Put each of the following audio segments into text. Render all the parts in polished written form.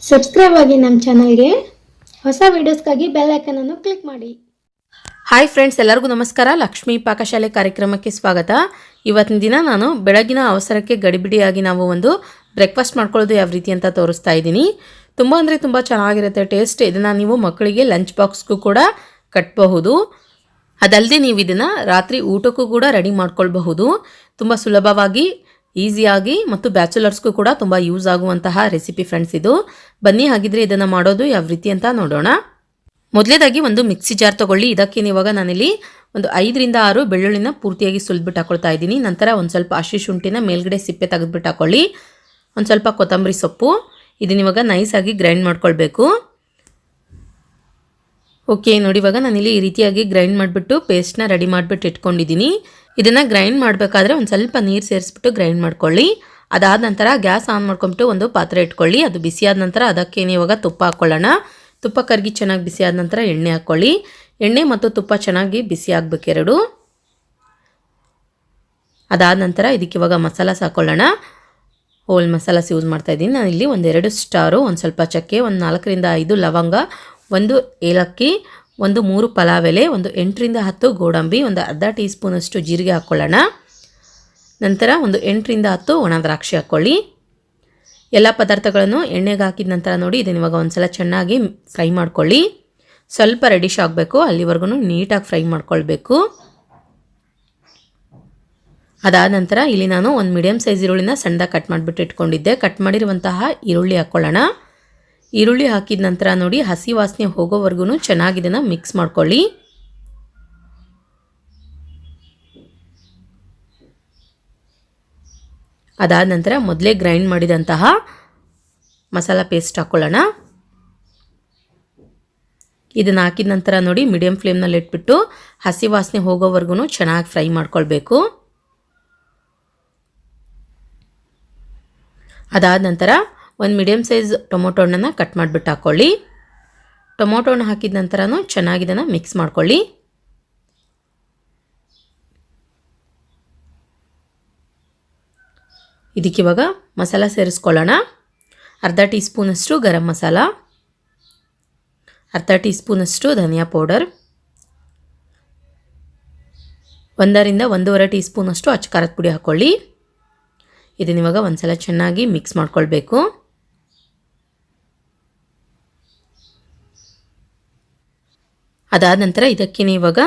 Subscribe ಆಗಿ ನಮ್ಮ ಚಾನಲ್ಗೆ. ಹೊಸ ವಿಡಿಯೋಸ್ಗಾಗಿ ಬೆಲ್ ಐಕಾನ್ ಅನ್ನು ಕ್ಲಿಕ್ ಮಾಡಿ. ಹಾಯ್ ಫ್ರೆಂಡ್ಸ್, ಎಲ್ಲರಿಗೂ ನಮಸ್ಕಾರ. ಲಕ್ಷ್ಮಿ ಪಾಕಶಾಲೆ ಕಾರ್ಯಕ್ರಮಕ್ಕೆ ಸ್ವಾಗತ. ಇವತ್ತಿನ ದಿನ ನಾನು ಬೆಳಗಿನ ಅವಸರಕ್ಕೆ ಗಡಿಬಿಡಿಯಾಗಿ ನಾವು ಒಂದು ಬ್ರೇಕ್ಫಾಸ್ಟ್ ಮಾಡ್ಕೊಳ್ಳೋದು ಯಾವ ರೀತಿ ಅಂತ ತೋರಿಸ್ತಾ ಇದ್ದೀನಿ. ತುಂಬ ಅಂದರೆ ತುಂಬ ಚೆನ್ನಾಗಿರುತ್ತೆ ಟೇಸ್ಟ್. ಇದನ್ನು ನೀವು ಮಕ್ಕಳಿಗೆ ಲಂಚ್ ಬಾಕ್ಸ್ಗೂ ಕೂಡ ಕಟ್ಟಬಹುದು. ಅದಲ್ಲದೆ ನೀವು ಇದನ್ನು ರಾತ್ರಿ ಊಟಕ್ಕೂ ಕೂಡ ರೆಡಿ ಮಾಡ್ಕೊಳ್ಬಹುದು. ತುಂಬ ಸುಲಭವಾಗಿ, ಈಸಿಯಾಗಿ ಮತ್ತು ಬ್ಯಾಚುಲರ್ಸ್ಗೂ ಕೂಡ ತುಂಬ ಯೂಸ್ ಆಗುವಂತಹ ರೆಸಿಪಿ ಫ್ರೆಂಡ್ಸ್ ಇದು. ಬನ್ನಿ ಹಾಗಿದ್ರೆ ಇದನ್ನು ಮಾಡೋದು ಯಾವ ರೀತಿ ಅಂತ ನೋಡೋಣ. ಮೊದಲೇದಾಗಿ ಒಂದು ಮಿಕ್ಸಿ ಜಾರ್ ತೊಗೊಳ್ಳಿ. ಇದಕ್ಕೆ ಇವಾಗ ನಾನಿಲ್ಲಿ ಒಂದು 5 ರಿಂದ 6 ಬೆಳ್ಳುಳ್ಳಿನ ಪೂರ್ತಿಯಾಗಿ ಸುಲಿದ್ಬಿಟ್ಟು ಹಾಕೊಳ್ತಾ ಇದ್ದೀನಿ. ನಂತರ ಒಂದು ಸ್ವಲ್ಪ ಹಸಿ ಶುಂಠಿನ ಮೇಲ್ಗಡೆ ಸಿಪ್ಪೆ ತೆಗೆದುಬಿಟ್ಟು ಹಾಕೊಳ್ಳಿ. ಒಂದು ಸ್ವಲ್ಪ ಕೊತ್ತಂಬರಿ ಸೊಪ್ಪು, ಇದನ್ನ ಇವಾಗ ನೈಸಾಗಿ ಗ್ರೈಂಡ್ ಮಾಡ್ಕೊಳ್ಬೇಕು. ಓಕೆ ನೋಡಿ, ಇವಾಗ ನಾನಿಲ್ಲಿ ಈ ರೀತಿಯಾಗಿ ಗ್ರೈಂಡ್ ಮಾಡಿಬಿಟ್ಟು ಪೇಸ್ಟ್ನ ರೆಡಿ ಮಾಡಿಬಿಟ್ಟು ಇಟ್ಕೊಂಡಿದ್ದೀನಿ. ಇದನ್ನು ಗ್ರೈಂಡ್ ಮಾಡಬೇಕಾದ್ರೆ ಒಂದು ಸ್ವಲ್ಪ ನೀರು ಸೇರಿಸ್ಬಿಟ್ಟು ಗ್ರೈಂಡ್ ಮಾಡ್ಕೊಳ್ಳಿ. ಅದಾದ ನಂತರ ಗ್ಯಾಸ್ ಆನ್ ಮಾಡ್ಕೊಂಬಿಟ್ಟು ಒಂದು ಪಾತ್ರೆ ಇಟ್ಕೊಳ್ಳಿ. ಅದು ಬಿಸಿಯಾದ ನಂತರ ಅದಕ್ಕೆ ಇವಾಗ ತುಪ್ಪ ಹಾಕ್ಕೊಳ್ಳೋಣ. ತುಪ್ಪ ಕರಗಿ ಚೆನ್ನಾಗಿ ಬಿಸಿಯಾದ ನಂತರ ಎಣ್ಣೆ ಹಾಕ್ಕೊಳ್ಳಿ. ಎಣ್ಣೆ ಮತ್ತು ತುಪ್ಪ ಚೆನ್ನಾಗಿ ಬಿಸಿ ಆಗಬೇಕೆರಡು. ಅದಾದ ನಂತರ ಇದಕ್ಕೆ ಇವಾಗ ಮಸಾಲಾಸ್ ಹಾಕ್ಕೊಳ್ಳೋಣ. ಹೋಲ್ ಮಸಾಲಾಸ್ ಯೂಸ್ ಮಾಡ್ತಾಯಿದ್ದೀನಿ ನಾನಿಲ್ಲಿ. 1-2 ಸ್ಟಾರು, ಒಂದು ಸ್ವಲ್ಪ ಚಕ್ಕೆ, ಒಂದು 4 ರಿಂದ 5 ಲವಂಗ, 1 ಏಲಕ್ಕಿ, 3 ಪಲಾವ್ ಎಲೆ, 8 ರಿಂದ 10 ಗೋಡಂಬಿ, ಅರ್ಧ ಟೀ ಸ್ಪೂನಷ್ಟು ಜೀರಿಗೆ ಹಾಕ್ಕೊಳ್ಳೋಣ. ನಂತರ 8 ರಿಂದ 10 ಒಣ ದ್ರಾಕ್ಷಿ ಹಾಕ್ಕೊಳ್ಳಿ. ಎಲ್ಲ ಪದಾರ್ಥಗಳನ್ನು ಎಣ್ಣೆಗೆ ಹಾಕಿದ ನಂತರ ನೋಡಿ ಇದನ್ನು ಇವಾಗ ಒಂದ್ಸಲ ಚೆನ್ನಾಗಿ ಫ್ರೈ ಮಾಡ್ಕೊಳ್ಳಿ. ಸ್ವಲ್ಪ ರೆಡಿಶ್ ಆಗಬೇಕು, ಅಲ್ಲಿವರೆಗೂ ನೀಟಾಗಿ ಫ್ರೈ ಮಾಡ್ಕೊಳ್ಬೇಕು. ಅದಾದ ನಂತರ ಇಲ್ಲಿ ನಾನು ಒಂದು ಮೀಡಿಯಮ್ ಸೈಜ್ ಈರುಳ್ಳಿನ ಸಣ್ಣದಾಗಿ ಕಟ್ ಮಾಡಿಬಿಟ್ಟು ಇಟ್ಕೊಂಡಿದ್ದೆ. ಕಟ್ ಮಾಡಿರುವಂತಹ ಈರುಳ್ಳಿ ಹಾಕ್ಕೊಳ್ಳೋಣ. ಈರುಳ್ಳಿ ಹಾಕಿದ ನಂತರ ನೋಡಿ ಹಸಿ ವಾಸನೆ ಹೋಗೋವರೆಗೂ ಚೆನ್ನಾಗಿ ಇದನ್ನು ಮಿಕ್ಸ್ ಮಾಡ್ಕೊಳ್ಳಿ. ಅದಾದ ನಂತರ ಮೊದಲೇ ಗ್ರೈಂಡ್ ಮಾಡಿದಂತಹ ಮಸಾಲ ಪೇಸ್ಟ್ ಹಾಕ್ಕೊಳ್ಳೋಣ. ಇದನ್ನು ಹಾಕಿದ ನಂತರ ನೋಡಿ ಮೀಡಿಯಮ್ ಫ್ಲೇಮ್ನಲ್ಲಿ ಇಟ್ಬಿಟ್ಟು ಹಸಿ ವಾಸನೆ ಹೋಗೋವರೆಗೂ ಚೆನ್ನಾಗಿ ಫ್ರೈ ಮಾಡ್ಕೊಳ್ಬೇಕು. ಅದಾದ ನಂತರ ಒಂದು ಮೀಡಿಯಮ್ ಸೈಜ್ ಟೊಮೊಟೊ ಹಣ್ಣನ್ನು ಕಟ್ ಮಾಡಿಬಿಟ್ಟು ಹಾಕ್ಕೊಳ್ಳಿ. ಟೊಮೊಟೊ ಹಣ್ಣು ಹಾಕಿದ ನಂತರನೂ ಚೆನ್ನಾಗಿ ಇದನ್ನು ಮಿಕ್ಸ್ ಮಾಡ್ಕೊಳ್ಳಿ. ಇದಕ್ಕಿವಾಗ ಮಸಾಲ ಸೇರಿಸ್ಕೊಳ್ಳೋಣ. ಅರ್ಧ ಟೀ ಸ್ಪೂನಷ್ಟು ಗರಂ ಮಸಾಲ, ಅರ್ಧ ಟೀ ಸ್ಪೂನಷ್ಟು ಧನಿಯಾ ಪೌಡರ್, 1 ರಿಂದ 1.5 ಟೀ ಸ್ಪೂನಷ್ಟು ಅಚ್ಚ ಖಾರದ ಪುಡಿ ಹಾಕ್ಕೊಳ್ಳಿ. ಇದನ್ನಿವಾಗ ಒಂದ್ಸಲ ಚೆನ್ನಾಗಿ ಮಿಕ್ಸ್ ಮಾಡ್ಕೊಳ್ಬೇಕು. ಅದಾದ ನಂತರ ಇದಕ್ಕೆ ಇವಾಗ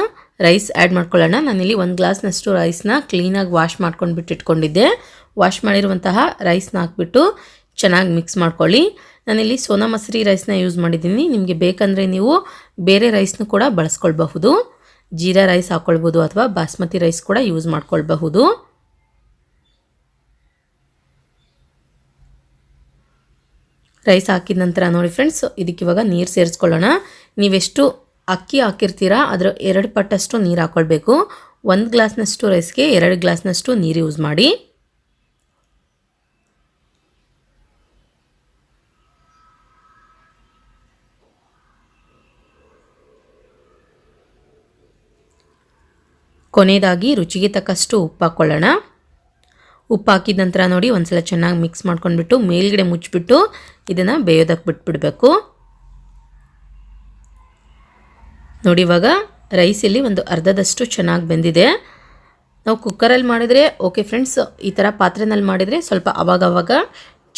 ರೈಸ್ ಆ್ಯಡ್ ಮಾಡ್ಕೊಳ್ಳೋಣ. ನಾನಿಲ್ಲಿ 1 ಗ್ಲಾಸ್ನಷ್ಟು ರೈಸ್ನ ಕ್ಲೀನಾಗಿ ವಾಶ್ ಮಾಡ್ಕೊಂಡು ಬಿಟ್ಟು ಇಟ್ಕೊಂಡಿದ್ದೆ. ವಾಶ್ ಮಾಡಿರುವಂತಹ ರೈಸ್ನ ಹಾಕ್ಬಿಟ್ಟು ಚೆನ್ನಾಗಿ ಮಿಕ್ಸ್ ಮಾಡ್ಕೊಳ್ಳಿ. ನಾನಿಲ್ಲಿ ಸೋನಾ ಮಸೂರಿ ರೈಸ್ನ ಯೂಸ್ ಮಾಡಿದ್ದೀನಿ. ನಿಮಗೆ ಬೇಕಂದರೆ ನೀವು ಬೇರೆ ರೈಸ್ನ ಕೂಡ ಬಳಸ್ಕೊಳ್ಬಹುದು. ಜೀರಾ ರೈಸ್ ಹಾಕ್ಕೊಳ್ಬೋದು ಅಥವಾ ಬಾಸ್ಮತಿ ರೈಸ್ ಕೂಡ ಯೂಸ್ ಮಾಡ್ಕೊಳ್ಬಹುದು. ರೈಸ್ ಹಾಕಿದ ನಂತರ ನೋಡಿ ಫ್ರೆಂಡ್ಸ್, ಇದಕ್ಕಿವಾಗ ನೀರು ಸೇರಿಸ್ಕೊಳ್ಳೋಣ. ನೀವೆಷ್ಟು ಅಕ್ಕಿ ಹಾಕಿರ್ತೀರಾ ಅದರ 2 ಪಟ್ಟಷ್ಟು ನೀರು ಹಾಕ್ಕೊಳ್ಬೇಕು. 1 ಗ್ಲಾಸ್ನಷ್ಟು ರೈಸ್ಗೆ 2 ಗ್ಲಾಸ್ನಷ್ಟು ನೀರು ಯೂಸ್ ಮಾಡಿ. ಕೊನೆಯದಾಗಿ ರುಚಿಗೆ ತಕ್ಕಷ್ಟು ಉಪ್ಪು ಹಾಕ್ಕೊಳ್ಳೋಣ. ಉಪ್ಪು ಹಾಕಿದ ನಂತರ ನೋಡಿ ಒಂದ್ಸಲ ಚೆನ್ನಾಗಿ ಮಿಕ್ಸ್ ಮಾಡ್ಕೊಂಡ್ಬಿಟ್ಟು ಮೇಲ್ಗಡೆ ಮುಚ್ಚಿಬಿಟ್ಟು ಇದನ್ನು ಬೇಯೋದಕ್ಕೆ ಬಿಟ್ಬಿಡಬೇಕು. ನೋಡಿ ಇವಾಗ ರೈಸ್ ಇಲ್ಲಿ ಒಂದು ಅರ್ಧದಷ್ಟು ಚೆನ್ನಾಗಿ ಬೆಂದಿದೆ. ನಾವು ಕುಕ್ಕರಲ್ಲಿ ಮಾಡಿದರೆ ಓಕೆ ಫ್ರೆಂಡ್ಸ್, ಈ ಥರ ಪಾತ್ರೆನಲ್ಲಿ ಮಾಡಿದರೆ ಸ್ವಲ್ಪ ಅವಾಗವಾಗ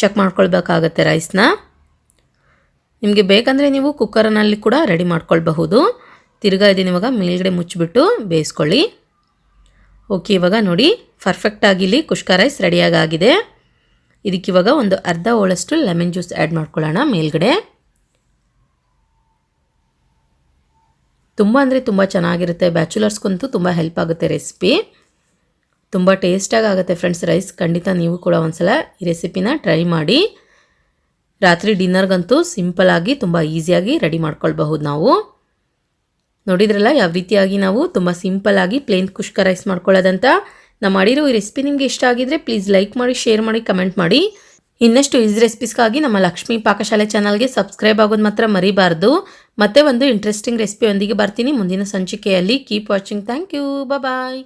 ಚೆಕ್ ಮಾಡ್ಕೊಳ್ಬೇಕಾಗತ್ತೆ ರೈಸ್ನ. ನಿಮಗೆ ಬೇಕಂದರೆ ನೀವು ಕುಕ್ಕರ್ನಲ್ಲಿ ಕೂಡ ರೆಡಿ ಮಾಡ್ಕೊಳ್ಬಹುದು. ತಿರ್ಗಾ ಇದನ್ನ ಇವಾಗ ಮೇಲ್ಗಡೆ ಮುಚ್ಚಿಬಿಟ್ಟು ಬೇಯಿಸ್ಕೊಳ್ಳಿ. ಓಕೆ, ಇವಾಗ ನೋಡಿ ಪರ್ಫೆಕ್ಟಾಗಿ ಇಲ್ಲಿ ಕುಷ್ಕ ರೈಸ್ ರೆಡಿಯಾಗಿದೆ. ಇದಕ್ಕಿವಾಗ ಒಂದು ಅರ್ಧ ಹೋಳಷ್ಟು ಲೆಮನ್ ಜ್ಯೂಸ್ ಆ್ಯಡ್ ಮಾಡ್ಕೊಳ್ಳೋಣ ಮೇಲ್ಗಡೆ. ತುಂಬ ಅಂದರೆ ತುಂಬ ಚೆನ್ನಾಗಿರುತ್ತೆ. ಬ್ಯಾಚುಲರ್ಸ್ಗಂತೂ ತುಂಬ ಹೆಲ್ಪ್ ಆಗುತ್ತೆ ರೆಸಿಪಿ. ತುಂಬ ಟೇಸ್ಟಾಗಿ ಆಗುತ್ತೆ ಫ್ರೆಂಡ್ಸ್ ರೈಸ್. ಖಂಡಿತ ನೀವು ಕೂಡ ಒಂದ್ಸಲ ಈ ರೆಸಿಪಿನ ಟ್ರೈ ಮಾಡಿ. ರಾತ್ರಿ ಡಿನ್ನರ್ಗಂತೂ ಸಿಂಪಲ್ಲಾಗಿ ತುಂಬ ಈಸಿಯಾಗಿ ರೆಡಿ ಮಾಡ್ಕೊಳ್ಬಹುದು ನಾವು. ನೋಡಿದ್ರಲ್ಲ ಯಾವ ರೀತಿಯಾಗಿ ನಾವು ತುಂಬ ಸಿಂಪಲ್ಲಾಗಿ ಪ್ಲೇನ್ ಕುಷ್ಕ ರೈಸ್ ಮಾಡ್ಕೊಳ್ಳೋದಂತ. ನಾನು ಮಾಡಿರೋ ಈ ರೆಸಿಪಿ ನಿಮಗೆ ಇಷ್ಟ ಆಗಿದ್ರೆ ಪ್ಲೀಸ್ ಲೈಕ್ ಮಾಡಿ, ಶೇರ್ ಮಾಡಿ, ಕಮೆಂಟ್ ಮಾಡಿ. ಇನ್ನಷ್ಟು ಈಸಿ ರೆಸಿಪೀಸ್ಗಾಗಿ ನಮ್ಮ ಲಕ್ಷ್ಮಿ ಪಾಕಶಾಲೆ ಚಾನಲ್ಗೆ ಸಬ್ಸ್ಕ್ರೈಬ್ ಆಗೋದು ಮಾತ್ರ ಮರಿಬಾರ್ದು. ಮತ್ತೆ ಒಂದು ಇಂಟ್ರೆಸ್ಟಿಂಗ್ ರೆಸಿಪಿಯೊಂದಿಗೆ ಬರ್ತೀನಿ ಮುಂದಿನ ಸಂಚಿಕೆಯಲ್ಲಿ. Keep watching. Thank you. Bye.